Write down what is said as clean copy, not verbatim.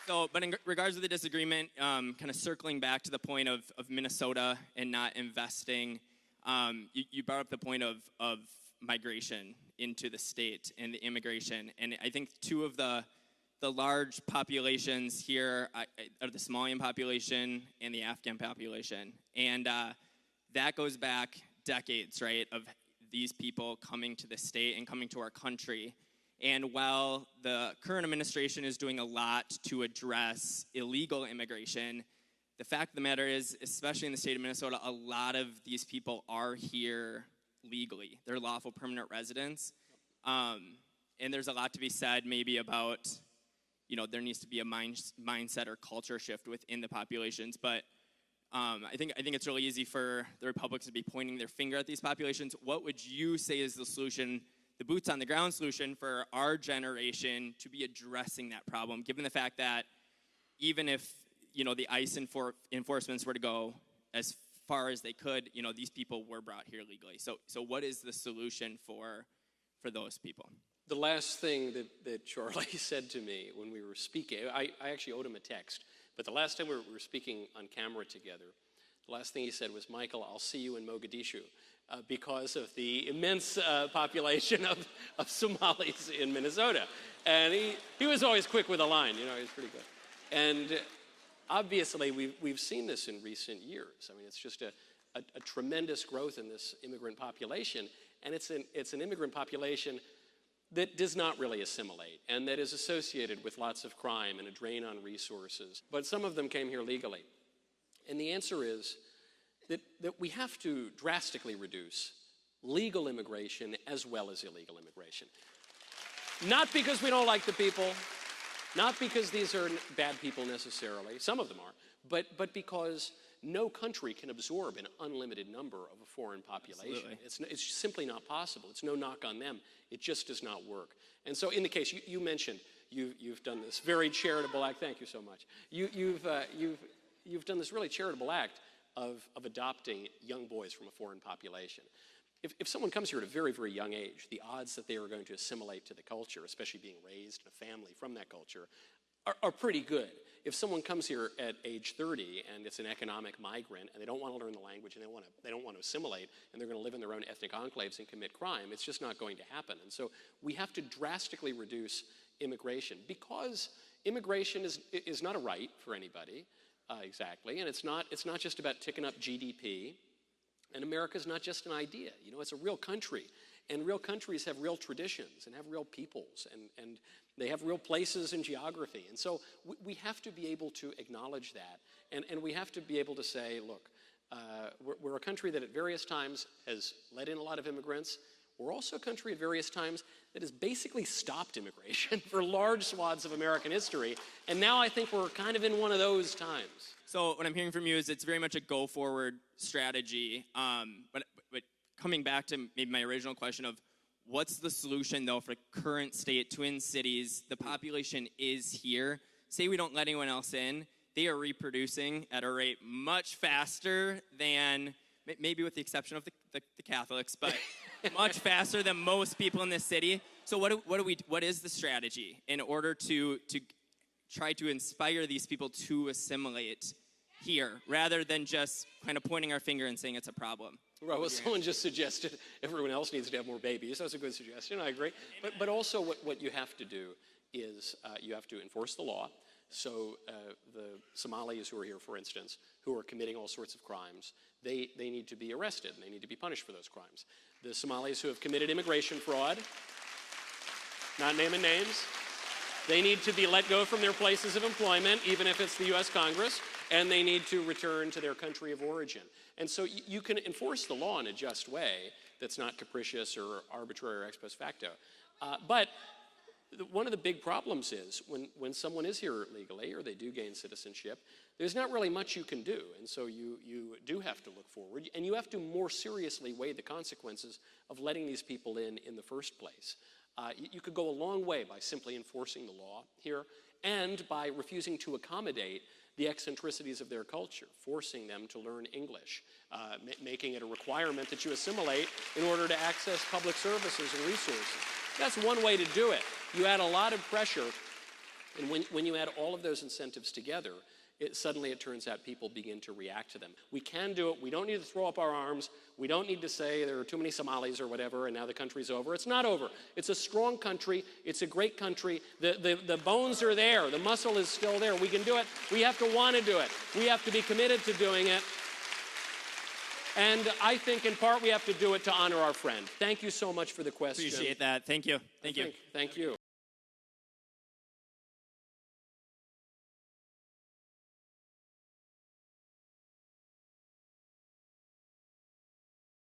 So, but in regards to the disagreement, kind of circling back to the point of Minnesota and not investing, you brought up the point of migration into the state and the immigration. And I think two of the large populations here are the Somalian population and the Afghan population. And that goes back decades, right, of these people coming to the state and coming to our country. And while the current administration is doing a lot to address illegal immigration, the fact of the matter is, especially in the state of Minnesota, a lot of these people are here legally. They're lawful permanent residents. And there's a lot to be said maybe about, there needs to be a mindset or culture shift within the populations. But I think it's really easy for the Republicans to be pointing their finger at these populations. What would you say is the solution, the boots on the ground solution for our generation to be addressing that problem, given the fact that even if, the ICE enforcements were to go as far as they could, these people were brought here legally. So what is the solution for those people? The last thing that Charlie said to me when we were speaking, I actually owed him a text, but the last time we were speaking on camera together, the last thing he said was, "Michael, I'll see you in Mogadishu," because of the immense population of Somalis in Minnesota. And he was always quick with a line, he was pretty good. And obviously, we've seen this in recent years. I mean, it's just a tremendous growth in this immigrant population, and it's an immigrant population that does not really assimilate and that is associated with lots of crime and a drain on resources. But some of them came here legally. And the answer is that we have to drastically reduce legal immigration as well as illegal immigration. Not because we don't like the people, not because these are bad people necessarily, some of them are, but because no country can absorb an unlimited number of a foreign population. It's simply not possible. It's no knock on them. It just does not work. And so in the case, you mentioned you've done this very charitable act. Thank you so much. You've done this really charitable act of adopting young boys from a foreign population. If someone comes here at a very, very young age, the odds that they are going to assimilate to the culture, especially being raised in a family from that culture, are pretty good. If someone comes here at age 30 and it's an economic migrant and they don't want to learn the language and they don't want to assimilate and they're going to live in their own ethnic enclaves and commit crime, it's just not going to happen. And so we have to drastically reduce immigration because immigration is not a right for anybody, exactly, and it's not just about ticking up GDP. And America's not just an idea, it's a real country. And real countries have real traditions and have real peoples and they have real places and geography. And so we have to be able to acknowledge that. And we have to be able to say, look, we're a country that at various times has let in a lot of immigrants. We're also a country at various times that has basically stopped immigration for large swaths of American history. And now I think we're kind of in one of those times. So what I'm hearing from you is it's very much a go-forward strategy. But coming back to maybe my original question of what's the solution, though, for current state, Twin Cities, the population is here. Say we don't let anyone else in. They are reproducing at a rate much faster than, maybe with the exception of the Catholics, but much faster than most people in this city. So what is the strategy in order to try to inspire these people to assimilate here, rather than just kind of pointing our finger and saying it's a problem? Right, well, someone just suggested everyone else needs to have more babies. That's a good suggestion, I agree. But also what you have to do is you have to enforce the law. So the Somalis who are here, for instance, who are committing all sorts of crimes, they need to be arrested and they need to be punished for those crimes. The Somalis who have committed immigration fraud, not naming names, they need to be let go from their places of employment, even if it's the U.S. Congress, and they need to return to their country of origin. And so you can enforce the law in a just way that's not capricious or arbitrary or ex post facto. But one of the big problems is when someone is here legally or they do gain citizenship, there's not really much you can do. And so you do have to look forward, and you have to more seriously weigh the consequences of letting these people in the first place. You could go a long way by simply enforcing the law here and by refusing to accommodate the eccentricities of their culture, forcing them to learn English, making it a requirement that you assimilate in order to access public services and resources. That's one way to do it. You add a lot of pressure And when you add all of those incentives together, suddenly it turns out people begin to react to them. We can do it. We don't need to throw up our arms. We don't need to say there are too many Somalis or whatever and now the country's over. It's not over. It's a strong country. It's a great country. The bones are there. The muscle is still there. We can do it. We have to want to do it. We have to be committed to doing it. And I think in part we have to do it to honor our friend. Thank you so much for the question. Appreciate that. Thank you. Thank you. Thank you.